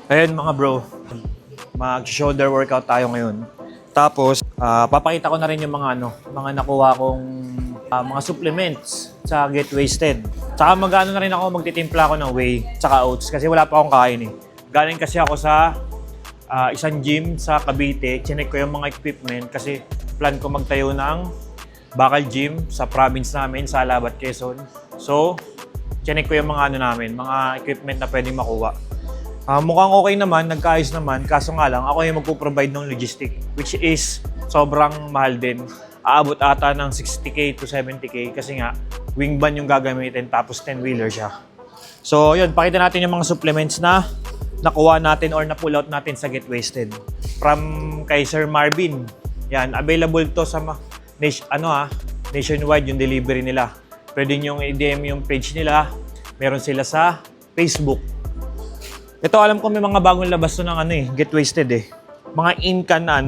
Ayun mga bro, mag-shoulder workout tayo ngayon. Tapos, papakita ko na rin yung mga nakuha kong mga supplements sa Get Wasted. Tsaka mag-ano na rin ako, magtitimpla ako ng whey, tsaka oats kasi wala pa akong kain eh. Galing kasi ako sa isang gym sa Cavite, chinek ko yung mga equipment kasi plan ko magtayo ng bakal gym sa province namin, sa Alabat, Quezon. So, chinek ko yung mga mga equipment na pwedeng makuha. Mukhang okay naman, nagkaayos naman, kaso nga lang, ako yung magpo-provide ng logistic, which is sobrang mahal din. Aabot ata ng 60k to 70k kasi nga, wingban yung gagamitin tapos 10-wheeler siya. So yun, pakita natin yung mga supplements na nakuha natin or na-pull out natin sa Get Wasted. From kay Sir Marvin. Yan, available to sa nationwide yung delivery nila. Pwede nyo i-DM yung page nila. Meron sila sa Facebook. Ito alam ko may mga bagong labas to ng Get Wasted eh. Mga in-can na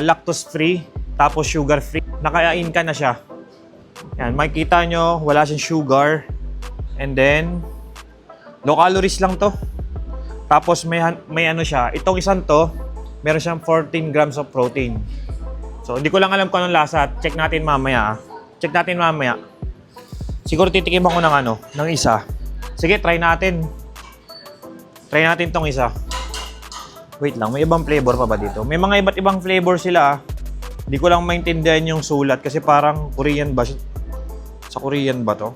lactose free, tapos sugar free. Naka-in-can na siya. Yan, makikita nyo, wala siyang sugar. And then, low calories lang to. Tapos may siya. Itong isang to, meron siyang 14 grams of protein. So, hindi ko lang alam kung anong lasa. Check natin mamaya. Check natin mamaya. Siguro titikim ako ng isa. Sige, try natin. Try natin tong isa. Wait lang, may ibang flavor pa ba dito? May mga iba't ibang flavor sila. Hindi ko lang maintindihan yung sulat kasi parang Korean ba? Sa Korean ba to?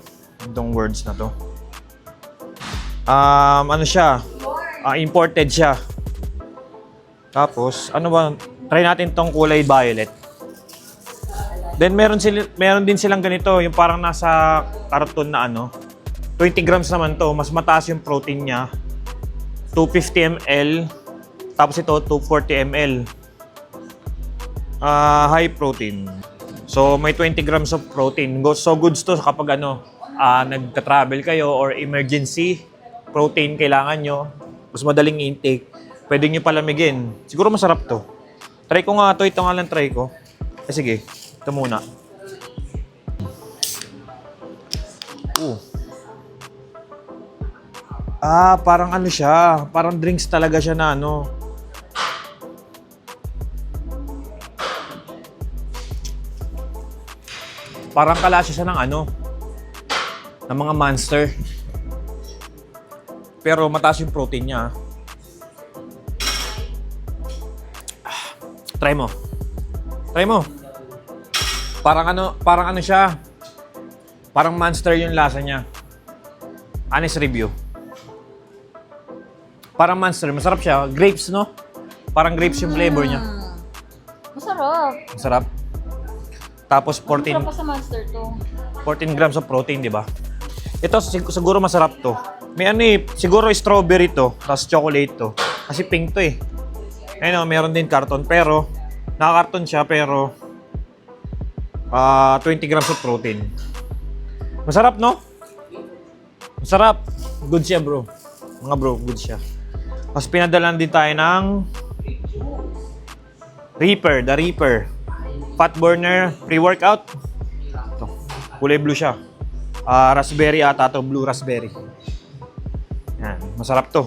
Itong words na to. Siya? Imported siya. Tapos, Try natin tong kulay violet. Then meron din silang ganito, yung parang nasa karton na 20 grams naman to, mas mataas yung protein niya. 250 ml, tapos ito 240 ml. High protein. So may 20 grams of protein. So goods to kapag nagka-travel kayo or emergency protein kailangan nyo, mas madaling intake. Pwede nyo palamigin. Siguro masarap to. Try ko nga to, ito nga lang try ko. Sige, ito muna. Parang siya. Parang drinks talaga siya na Parang kalasa siya ng ng mga Monster. Pero mataas yung protein niya. Try mo. Try mo. Parang siya. Parang Monster yung lasa niya. Honest review. Parang Monster, masarap siya. Grapes, no? Parang grapes yung flavor niya. Masarap. Masarap. Tapos 14 Masarap pa sa Monster to. 14 grams of protein, di ba? Ito siguro masarap to. May siguro strawberry to, tapos chocolate to. Kasi pink to eh. Ayun, meron din karton, pero naka-karton siya, pero 20 grams of protein. Masarap, no? Masarap. Good siya, bro. Mga bro, good siya. Tapos pinadalan din tayo ng The Reaper. Fat burner, pre-workout. Ito, kulay blue siya. Raspberry ata to, blue raspberry. Yan, masarap to.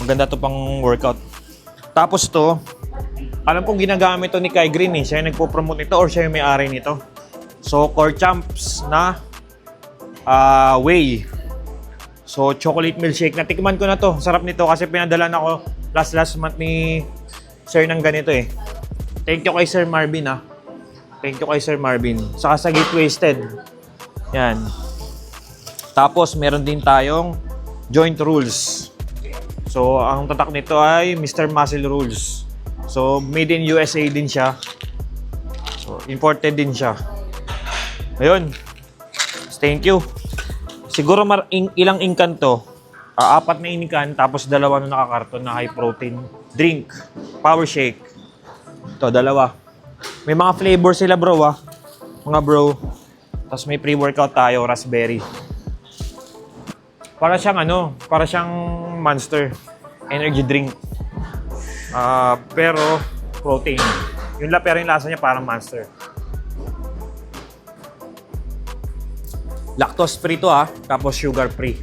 Maganda to pang workout. Tapos to, alam kong ginagamit to ni Kai Green eh. Siya yung nagpo-promote nito or siya yung may-ari nito. So, Core Champs na whey. So, chocolate milkshake. Natikman ko na to. Sarap nito kasi pinadalan ako last month ni Sir ng ganito eh. Thank you kay Sir Marvin Thank you kay Sir Marvin. Saka sa Get Wasted. Yan. Tapos, meron din tayong Joint Rules. So, ang tatak nito ay Mr. Muscle Rules. So, made in USA din siya. So, imported din siya. Ayun. Thank you. Siguro ilang in-can to. 4 na in-can, tapos 2 na nakakarton na high protein drink. Power shake. Ito, 2. May mga flavor sila bro Mga bro. Tapos may pre-workout tayo, raspberry. Para siyang Monster energy drink. Pero protein. Pero yung lasa niya parang Monster. Lactose free to tapos sugar free.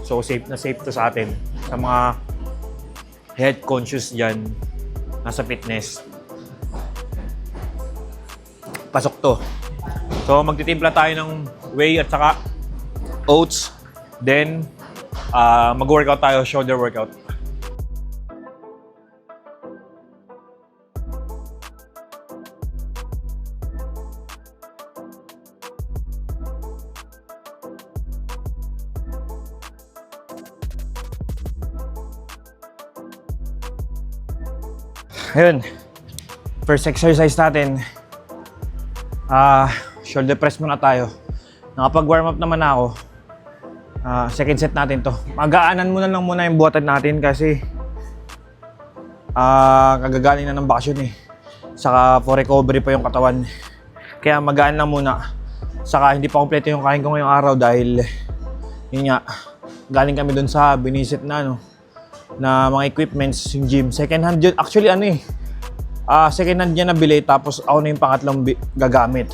So safe to sa atin. Sa mga health conscious dyan, nasa fitness, pasok to. So magtitimpla tayo ng whey at saka oats. Then mag-workout tayo, shoulder workout. Ayun, first exercise natin, shoulder press muna tayo. Nakapag-warm up naman ako. Second set natin to. Magaanan muna yung buhatan natin kasi kagagaling na ng bakasyon eh. Saka for recovery pa yung katawan. Kaya magaan lang muna. Saka hindi pa kompleto yung kain ko ngayong araw dahil yun nga, galing kami dun sa binisit na na mga equipments, yung gym. Second hand yun. Actually second hand niya nabili tapos ako na yung pangatlong gagamit.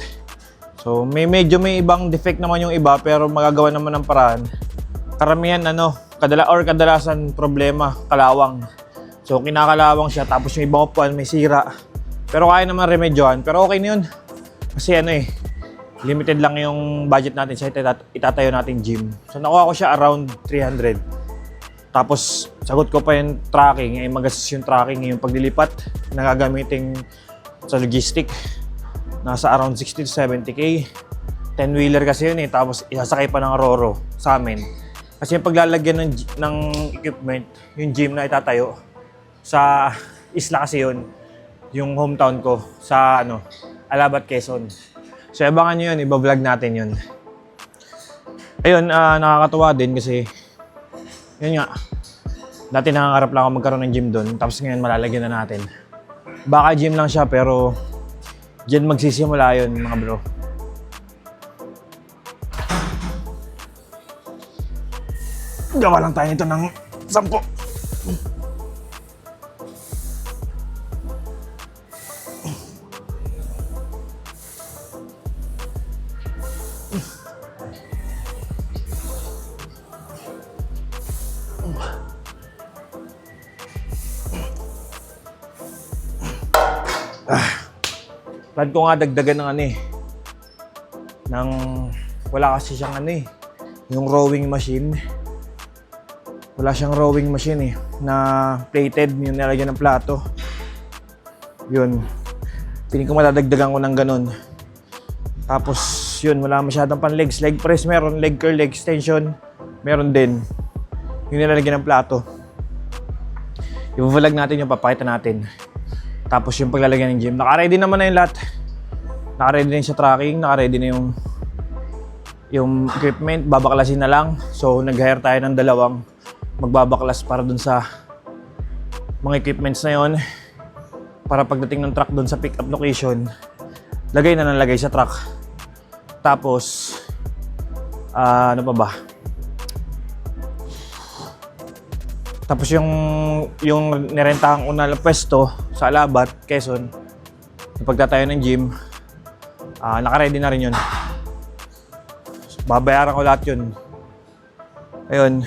So medyo may ibang defect naman yung iba pero magagawa naman ng paraan. Karamihan kadalasan problema, kalawang. So kinakalawang siya tapos yung ibang upuan may sira. Pero kaya naman remedyohan. Pero okay na yun. Kasi limited lang yung budget natin sa itatayo nating gym. So nakuha ko siya around 300. Tapos, sagot ko pa yung tracking. Magastos yung tracking, yung paglilipat na gagamitin sa logistic. Nasa around 60 to 70k. 10-wheeler kasi yun eh. Tapos, isasakay pa ng Roro sa amin. Kasi yung paglalagyan ng equipment, yung gym na itatayo, sa isla kasi yun, yung hometown ko, sa Alabat, Quezon. So, abangan nyo yun. Iba-vlog natin yun. Ayun, nakakatuwa din kasi yun nga, dati nangangarap lang ako magkaroon ng gym doon, tapos ngayon malalagyan na natin. Baka gym lang siya pero dyan magsisimula yun mga bro. Gawa lang tayo nito ng 10. Plan ko nga dagdagan ng wala kasi siyang yung rowing machine. Wala siyang rowing machine na plated, yung nilagyan ng plato. Yun. Piling ko madadagdagan ko ng ganun. Tapos yun, wala masyadong pan legs. Leg press meron, leg curl, leg extension meron din. Yung nilalagyan ng plato. I-vlog natin yung papakita natin. Tapos yung paglalagyan ng gym. Naka-ready naman na yung lahat. Naka-ready na yung sa tracking. Naka-ready na yung equipment. Babaklasin na lang. So, nag-hire tayo ng 2 magbabaklas para dun sa mga equipments na yon. Para pagdating ng truck dun sa pick-up location, lagay na ng lagay sa truck. Tapos, ano pa ba? Tapos yung nirentahang unang pwesto sa Alabat, Quezon, yung pagtatayo ng gym, naka-ready na rin yun. Babayaran ko lahat yun. Ayun.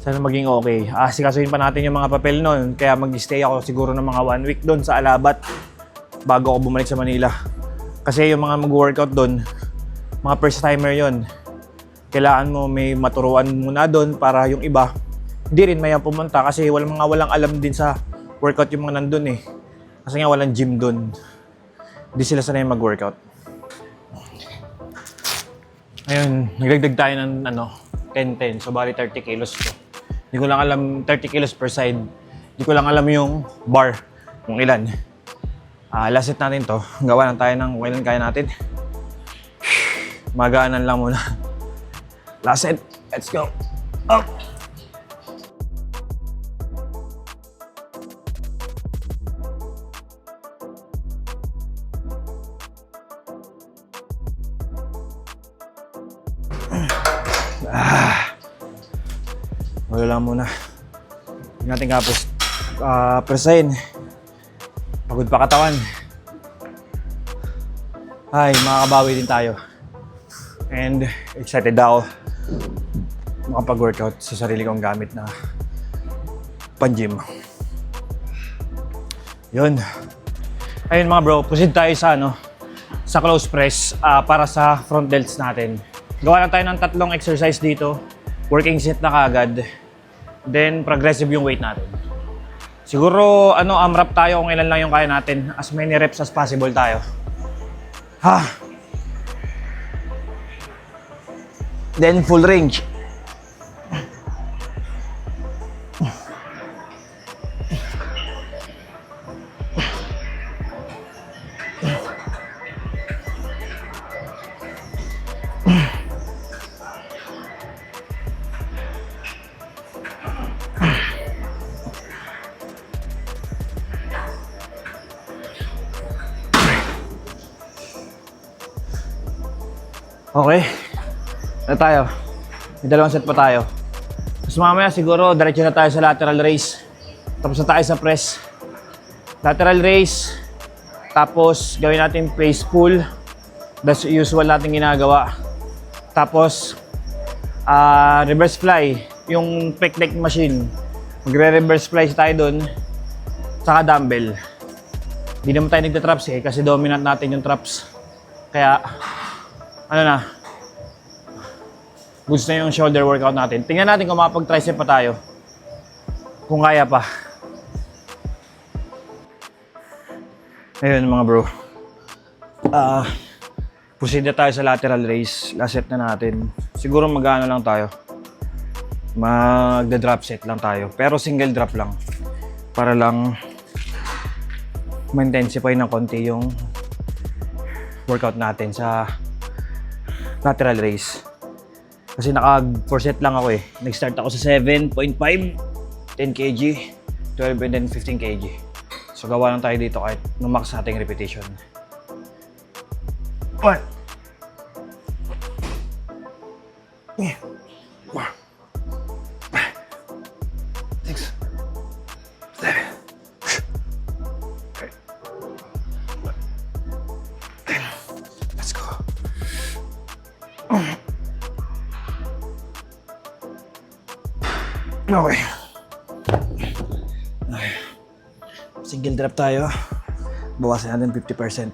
Sana maging okay. Asikasuhin pa natin yung mga papel nun. Kaya mag-stay ako siguro ng mga 1 week doon sa Alabat bago ako bumalik sa Manila. Kasi yung mga mag-workout doon, mga first timer yun. Kailangan mo may maturuan muna doon para yung iba hindi rin maya pumunta kasi walang alam din sa workout yung mga nandun eh. Kasi nga walang gym doon. Hindi sila sanay mag-workout. Ayun, nagdagdag tayo ng 10-10. So bali 30 kilos to. Hindi ko lang alam 30 kilos per side. Hindi ko lang alam yung bar kung ilan. Last set natin to. Gawa lang tayo ng kailan kaya natin. Magaanan lang muna. Last set. Let's go. Up. Wala lang muna. Hindi natin kapos presahin. Pagod pa katawan. Ay, makakabawi din tayo. And excited ako makapag-workout sa sarili kong gamit na pan-gym. Yun. Ayun mga bro, proceed tayo sa sa close press para sa front delts natin. Gawa lang tayo ng 3 exercise dito. Working set na kaagad. Then progressive yung weight natin. Siguro AMRAP tayo kung ilan lang yung kaya natin. As many reps as possible tayo. Then full range. Okay. Ano tayo? May 2 set pa tayo. Tapos mamaya siguro diretso na tayo sa lateral raise. Tapos na tayo sa press. Lateral raise. Tapos gawin natin face pull. That's usual natin ginagawa. Tapos reverse fly. Yung pec-deck machine. Magre-reverse fly tayo dun. Saka dumbbell. Hindi naman tayo nagta-traps kasi dominant natin yung traps. Kaya goods na yung shoulder workout natin. Tingnan natin kung makapag-tricep pa tayo. Kung kaya pa. Ayun mga bro. Proceed na tayo sa lateral raise. Last set na natin. Siguro mag-ano lang tayo. Magda-drop set lang tayo. Pero single drop lang. Para lang ma-intensify ng konti yung workout natin sa lateral raise. Kasi naka-4 set lang ako Nag-start ako sa 7.5, 10 kg, 12 and then 15 kg. So gawa lang tayo dito kahit numax ating repetition. 1 6 7 Let's go. Okay. Single drop tayo. Bawasan natin 50%.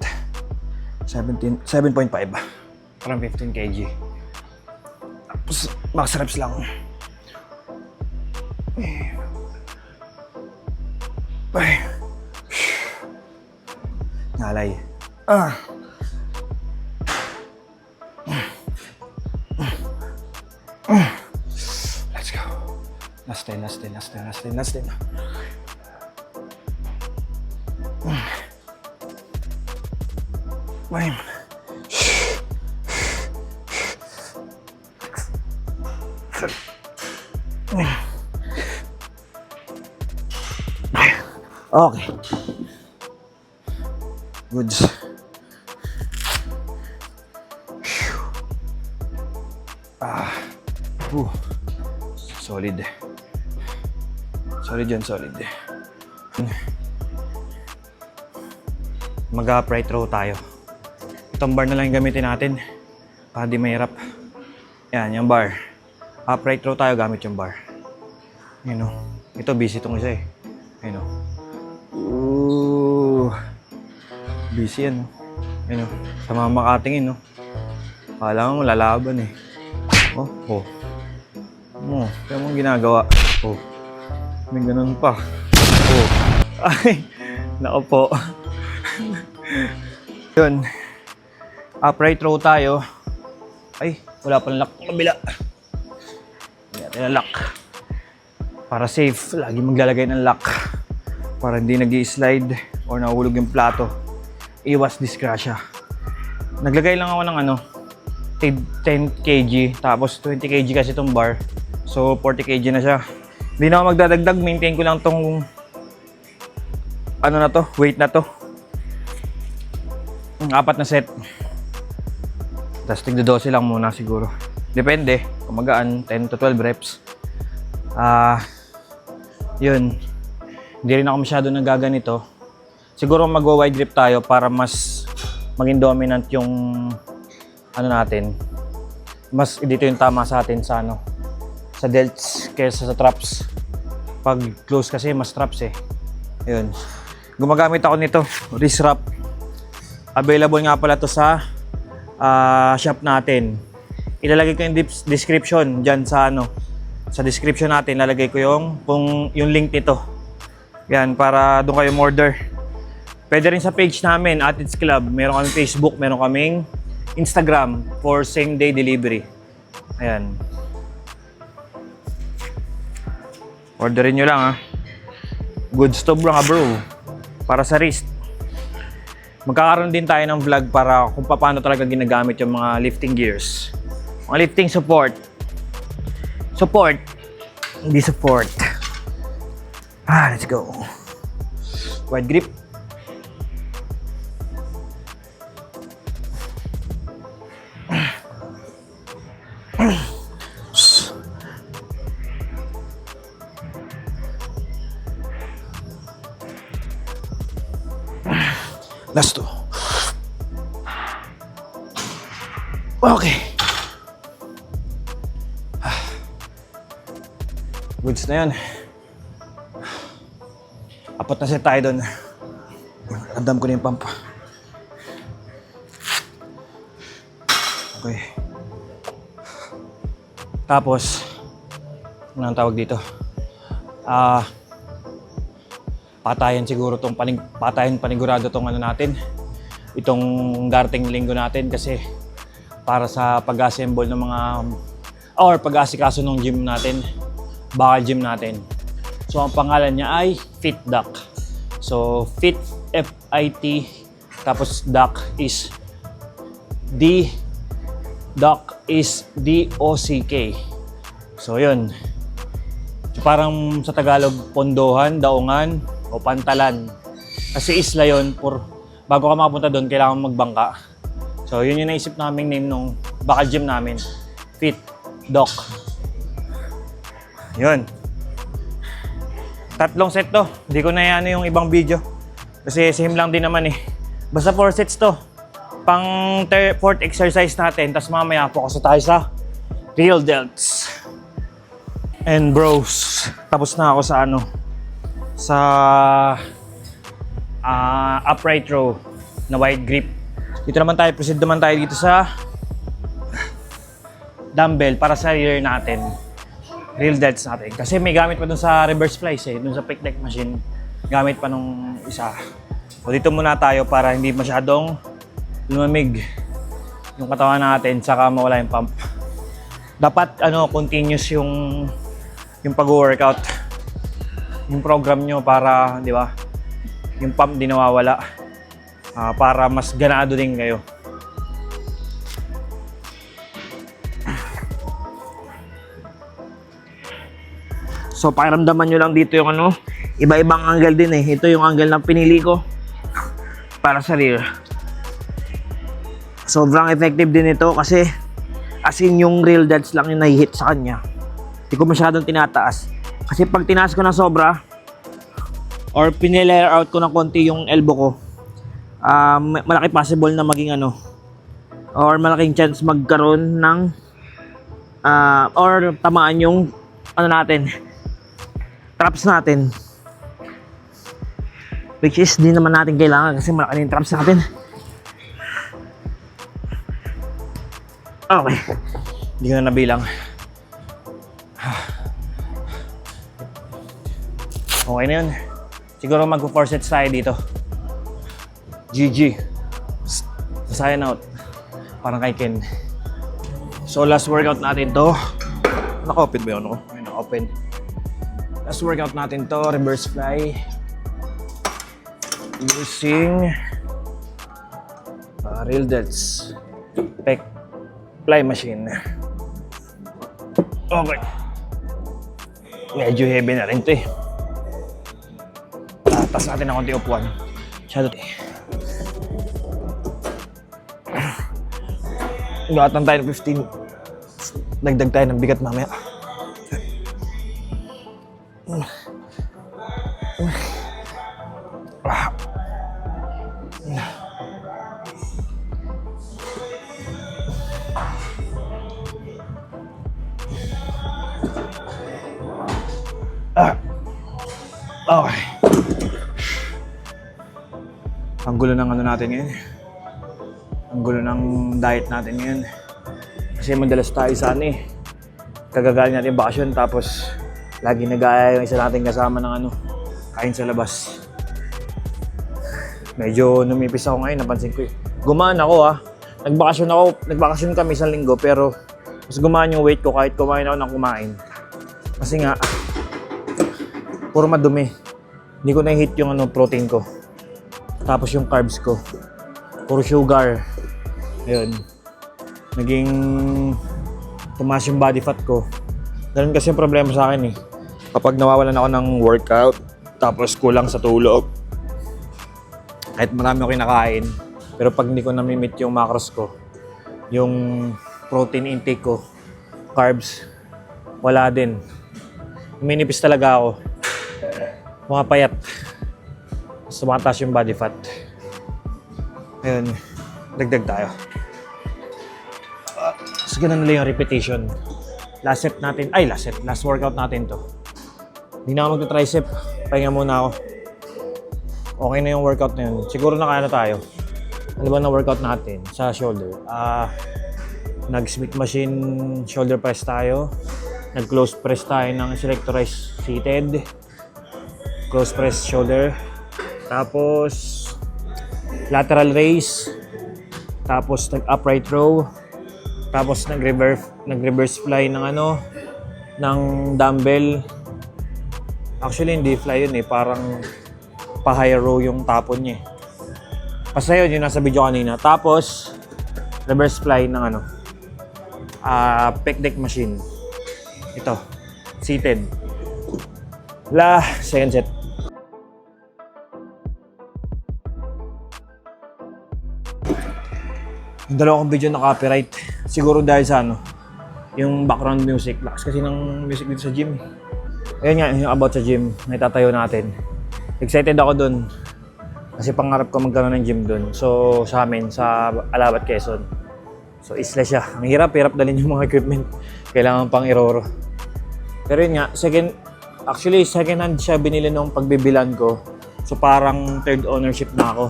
7.5. Parang 15 kg. Tapos max reps lang. Ngalay. Let's go. Last 10. Fine. Okay. Goods. Solid. Solid. Mag-upright row tayo. Itong bar na lang yung gamitin natin para di mahirap. Yan, yung bar. Upright row tayo gamit yung bar. Ayun Ito busy itong isa Ayun busy yan Ayun sa mga makatingin Kala mo lalaban kaya mong ginagawa. May ganun pa. Ay, nako po. Yun. Upright row tayo. Ay, wala pang lock ng kabila. Hindi natin na lock. Para safe, lagi maglalagay ng lock. Para hindi nag-i-slide or nahulog yung plato. Iwas disgrasya. Naglagay lang ako ng 10 kg, tapos 20 kg kasi itong bar. So, 40 kg na siya. Hindi na ako magdadagdag, maintain ko lang tong weight na to. 4 na set. Tapos tigdo-12 lang muna siguro. Depende, kung magaan, 10 to 12 reps. Yun. Hindi rin ako masyado nagaganito. Siguro magwa-wide grip tayo para mas maging dominant yung natin. Mas dito yung tama sa atin sa sa delts kaysa sa traps. Pag close kasi, mas straps eh. Ayun. Gumagamit ako nito, wrist wrap. Available nga pala to sa shop natin. Ilalagay ko yung description dyan sa sa description natin. Lalagay ko yung link nito. Yan, para doon kayo order. Pwede rin sa page namin, Atits Club. Meron kaming Facebook, meron kaming Instagram for same day delivery. Ayan. Orderin nyo lang ha. Goods to bro, bro. Para sa wrist. Magkakaroon din tayo ng vlog para kung paano talaga ginagamit yung mga lifting gears. Mga lifting support. Support. Hindi support. Let's go. Wide grip. Last two. Okay. Goods na yun. Apat na set tayo doon. Andam ko na yung pump. Okay. Tapos, anong tawag dito? Patayan siguro tong panigurado tong natin. Itong darating linggo natin kasi para sa pag-assemble ng mga or pag-asikaso ng gym natin, bakal gym natin. So ang pangalan niya ay Fit Dock. So Fit F-I-T tapos Dock is D-O-C-K. So yun. So, parang sa Tagalog, pondohan, daungan, o pantalan. Kasi isla yun, bago ka makapunta doon, kailangan magbangka. So, yun yung naisip naming name nung bakal gym namin. Fit Dock. Yun. 3 set to. Hindi ko na yung ibang video. Kasi same lang din naman eh. Basta 4 sets to. Pang 4th exercise natin. Tapos mamaya focus tayo sa real delts. And bros, tapos na ako sa sa upright row na wide grip. Dito naman tayo, proceed naman tayo dito sa dumbbell para sa rear natin. Real delts natin. Kasi may gamit pa dun sa reverse flies eh. Dun sa pick deck machine, gamit pa nung isa. So dito muna tayo para hindi masyadong lumamig yung katawan natin saka mawala yung pump. Dapat continuous yung pag-workout. Yung program nyo para, di ba, yung pump di nawawala. Para mas ganado din kayo. So, pakiramdaman nyo lang dito yung iba-ibang angle din eh. Ito yung angle na pinili ko para sa rear. Sobrang effective din ito kasi as in yung real delts lang yung nahihit sa kanya. Hindi ko masyadong tinataas. Kasi pag tinaas ko na sobra or pinilayer out ko ng konti yung elbow ko, malaki possible na maging or malaking chance magkaroon ng or tamaan yung natin, traps natin. Which is di naman natin kailangan kasi malaki yung traps natin. Okay. Hindi ko na nabilang. Okay na yun. Siguro mag-4 sets tayo dito. GG. Sign out. Parang kay Ken. So last workout natin to. Naka-open ba yun ako? Ay, naka-open. Last workout natin to. Reverse fly. Using real delts. Pec fly machine. Okay. Medyo heavy na rin to eh. Taas natin ng konti upuan. Shadow eh. Gatan tayo ng 15. Dagdag tayo ng bigat mamaya. Okay. Ang gulo ng ano natin ngayon. Ang gulo ng diet natin ngayon. Kasi madalas tayo sa ano eh. Kagagaling natin bakasyon tapos lagi nag-aaya yung isa nating kasama ng ano, kain sa labas. Medyo numipis ako ngayon, napansin ko eh. Gumaan ako ah. Nagbakasyon kami isang linggo pero mas gumaan yung weight ko kahit kumain ako ng kumain. Kasi nga, puro madumi. Hindi ko na-hit yung ano, protein ko. Tapos yung carbs ko. Puro sugar. Ayun. Naging tumaas yung body fat ko. Ganun kasi yung problema sa akin eh. Kapag nawawalan ako ng workout, tapos kulang sa tulog, kahit marami ako kinakain, pero pag hindi ko na-meet yung macros ko, yung protein intake ko, carbs, wala din. Minipis talaga ako. Mga payat. Tumataas yung body fat. Ayun, dagdag tayo. So, ganun nila yung repetition. Last workout natin to. Hindi na ako magta-tricep. Pahinga muna ako. Okay na yung workout na yun. Siguro nakaya na tayo. Ano ba na workout natin sa shoulder? Nag-Smith machine shoulder press tayo. Nag-close press tayo ng selectorized seated. Close press shoulder. Tapos lateral raise. Tapos nag-upright row. Tapos nag-reverse fly ng ano, ng dumbbell. Actually hindi fly yun eh, parang pa-high row yung tapon niya eh. Basta yun, yung nasa video kanina. Tapos reverse fly ng ano, pec deck machine. Ito, seated. Second set. Yung dalawang video na copyright. Siguro dahil sa ano, yung background music. Lakas kasi ng music dito sa gym. Ayun nga, yung about sa gym na itatayo natin. Excited ako dun. Kasi pangarap ko magkaroon ng gym dun. So, sa amin, sa Alabat, Quezon. So, isla siya. Ang hirap dalhin yung mga equipment. Kailangan pang iroro. Pero yun nga, second hand siya binili nung pagbibilan ko. So, parang third ownership na ako.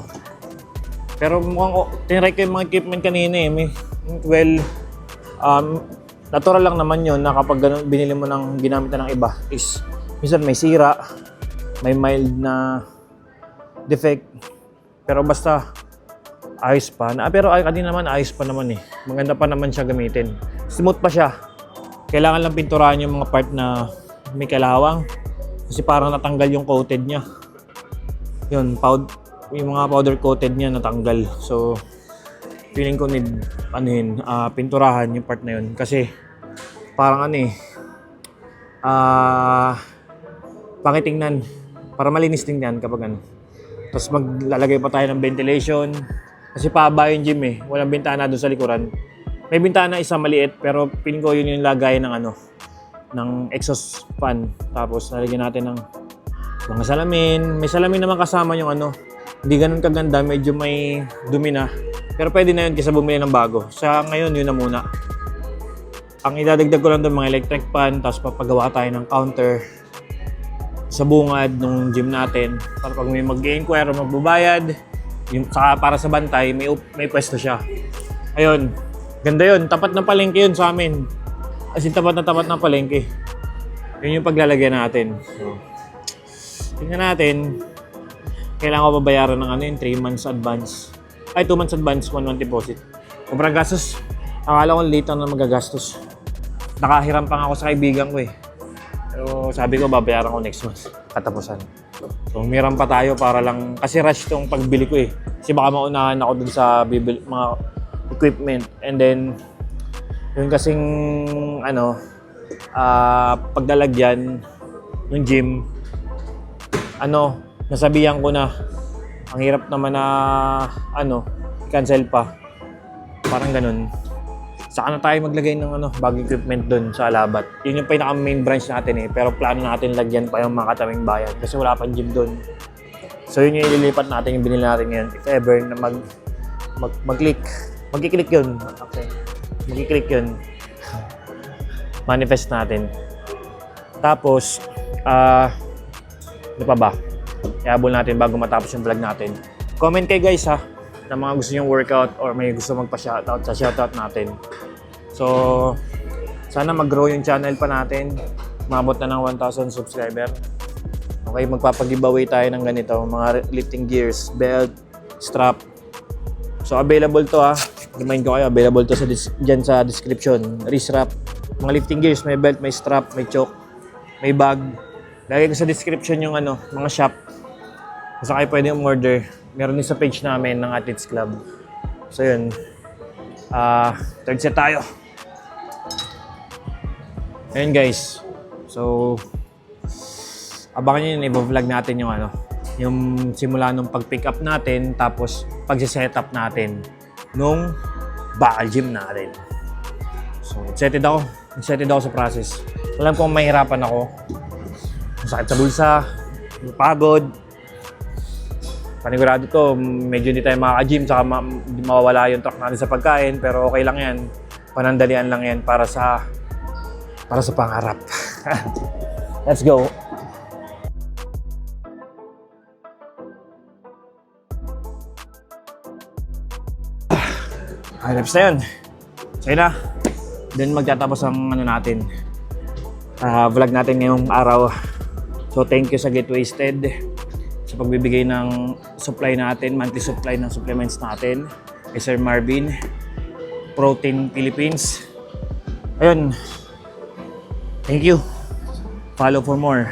Pero mukhang tinry ko yung mga equipment kanina eh. Well, natural lang naman yun na kapag ganun, binili mo ng ginamit na ng iba is minsan may sira, may mild na defect. Pero basta ayos pa. Pero kanina naman ayos pa naman eh. Maganda pa naman siya gamitin. Smooth pa siya. Kailangan lang pinturahan yung mga part na may kalawang. Kasi parang natanggal yung coated niya. Yun, yung mga powder coated niya natanggal. So, feeling ko need pinturahan yung part na yun. Kasi, parang pakitingnan. Para malinis tingnan kapag ano. Tapos maglalagay pa tayo ng ventilation. Kasi pahaba yung gym eh. Walang bintana doon sa likuran. May bintana isa maliit, pero feeling ko yun yung lagay ng exhaust fan. Tapos, nalagyan natin ng mga salamin. May salamin naman kasama yung hindi ganun kaganda, medyo may dumi na. Pero pwede na yun kaysa bumili ng bago. Sa ngayon, yun na muna. Ang idadagdag ko lang doon mga electric fan, tapos papagawa tayo ng counter sa bungad ng gym natin. Para pag may mag-inquire o magbabayad, para sa bantay, may pwesto siya. Ayun, ganda yun. Tapat ng palengke yun sa amin. As in, tapat ng palengke. Yun yung paglalagyan natin. So, tingnan natin. Kailangan ko babayaran ng 3 months advance. 2 months advance, 1 month deposit. Sobrang gastos. Akala ko late na magagastos. Nakahiram pa ako sa kaibigan ko eh. Pero sabi ko babayaran ko next month. Katapusan. So humiram pa tayo para lang, kasi rush tong pagbili ko eh. Kasi baka maunahan ako dun sa mga equipment. And then, yun kasing paglalagyan ng gym, nasabihan ko na ang hirap naman na cancel pa. Parang ganun. Saka na tayo maglagay ng bagong equipment doon sa Alabat. Yun yung pinaka main branch natin eh. Pero plano natin lagyan pa yung mga kataming bayan kasi wala pang gym doon. So yun yung ililipat natin, yung binili natin ngayon. If ever na mag-click. Mag-click yun. Okay. Mag-click yun. Manifest natin. Tapos, Ano pa ba? Ihabol natin bago matapos yung vlog natin. Comment kayo guys ha, na mga gusto nyong workout or may gusto magpa-shoutout sa shoutout natin. So, sana mag-grow yung channel pa natin. Umabot na ng 1,000 subscriber. Okay, magpapag-giveaway tayo ng ganito, mga lifting gears, belt, strap. So, available to ha. Remind ko kayo, available to dyan sa description. Wrist wrap, mga lifting gears, may belt, may strap, may choke, may bag. Lagay ko sa description yung mga shop. Basta kayo pwede umorder. Meron din sa page namin ng Athletes Club. So yun. Third set tayo. Ayun guys. So, abangan nyo yun, i-vlog natin yung simula nung pag-pick up natin, tapos pag-set up natin nung bakal gym natin. So, excited ako sa process. Alam kong mahirapan ako. Masakit sa bulsa, pagod. Panigurado to, medyo hindi tayo makaka-gym, saka mawawala yung track natin sa pagkain, pero okay lang yan. Panandalian lang yan para sa pangarap. Let's go! Reps na yun. So yun na. Then magtatapos ang natin. Vlog natin ngayong araw. So thank you sa Get Wasted sa pagbibigay ng supply natin, monthly supply ng supplements natin. Kay Sir Marvin, Protein Philippines. Ayun. Thank you. Follow for more.